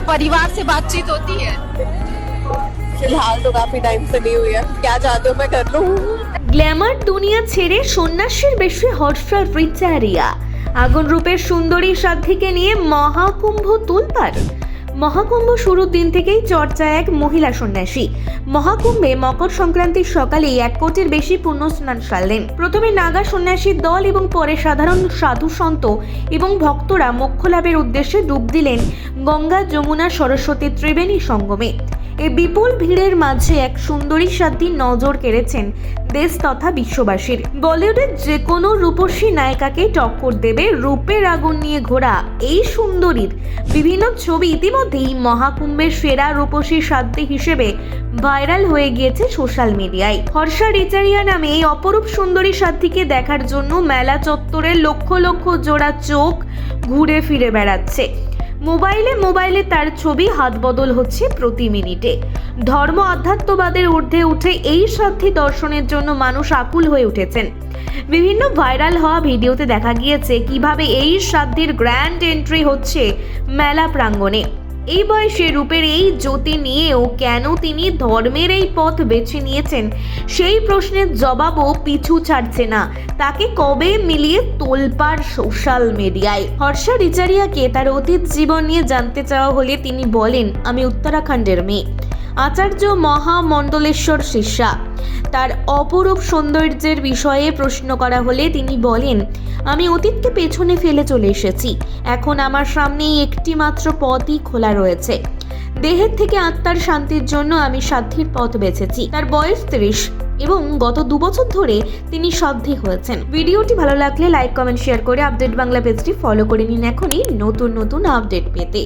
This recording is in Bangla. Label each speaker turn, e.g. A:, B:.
A: परिवार से बातचीत होती है?
B: फिलहाल तो काफी टाइम से नहीं हुई है। क्या चाहते हो मैं कर लूं?
C: গ্ল্যামার দুনিয়া ছেড়ে সন্ন্যাসীর বেশে হর্ষা রিচারিয়া আগুন রূপের সুন্দরী সাধ্বীকে নিয়ে মহাকুম্ভ তোলপাড়। মহাকুম্ভ শুরুর দিন থেকেই চর্চা এক মহিলা সন্ন্যাসী। মহাকুম্ভে মকর সংক্রান্তির সকালেই 1 কোটির বেশি পুণ্য স্নান সারলেন। প্রথমে নাগা সন্ন্যাসীর দল এবং পরে সাধারণ সাধু সন্ত এবং ভক্তরা মোক্ষ লাভের উদ্দেশ্যে ডুব দিলেন গঙ্গা, যমুনা, সরস্বতী ত্রিবেণী সঙ্গমে। এই বিপুল ভিড়ের মাঝে এক সুন্দরী সাধ্বী নজর কেড়েছেন দেশ তথা বিশ্ববাসীর। বলিউডের যে কোনো রূপসী নায়িকাকে টক্কর দেবে রূপের আগুন নিয়ে ঘোরা এই সুন্দরীর বিভিন্ন ছবি ইতিমধ্যেই মহাকুম্ভের সেরা রূপসী সাধ্বী হিসেবে ভাইরাল হয়ে গিয়েছে সোশ্যাল মিডিয়ায়। হর্ষা রিচারিয়া নামে এই অপরূপ সুন্দরী সাধ্বীকে দেখার জন্য মেলা চত্বরে লক্ষ লক্ষ জোড়া চোখ ঘুরে ফিরে বেড়াচ্ছে। মোবাইলে তার ছবি হাত বদল হচ্ছে প্রতি মিনিটে। ধর্ম আধ্যাত্মবাদের ঊর্ধ্বে উঠে এই সাধ্বী দর্শনের জন্য মানুষ আকুল হয়ে উঠেছেন। বিভিন্ন ভাইরাল হওয়া ভিডিওতে দেখা গিয়েছে কিভাবে এই সাধ্বীর গ্র্যান্ড এন্ট্রি হচ্ছে মেলা প্রাঙ্গণে। এই বয়সে রূপের এই জ্যোতি নিয়েও কেন তিনি ধর্মের এই পথ বেছে নিয়েছেন সেই প্রশ্নের জবাবও পিছু ছাড়ছে না। তাকে কবে মিলিয়ে তোলপাড় সোশ্যাল মিডিয়ায়। হর্ষা রিচারিয়াকে তার অতীত জীবন নিয়ে জানতে চাওয়া হলে তিনি বলেন, আমি উত্তরাখণ্ডের মেয়ে, আচার্য মহামণ্ডলেশ্বর শিষ্যা। তার অপরূপ সৌন্দর্যের বিষয়ে প্রশ্ন করা হলে তিনি বলেন, আমি অতীতকে পেছনে ফেলে চলে এসেছি। এখন আমার সামনেই একটি মাত্র পথই খোলা রয়েছে। দেহের থেকে আত্মার শান্তির জন্য আমি সাধ্বীর পথ বেছেছি। তার বয়স 30 এবং গত 2 বছর ধরে তিনি সাধ্বী হয়েছেন। ভিডিওটি ভালো লাগলে লাইক, কমেন্ট, শেয়ার করে আপডেট বাংলা পেজটি ফলো করে নিন এখনই নতুন আপডেট পেতে।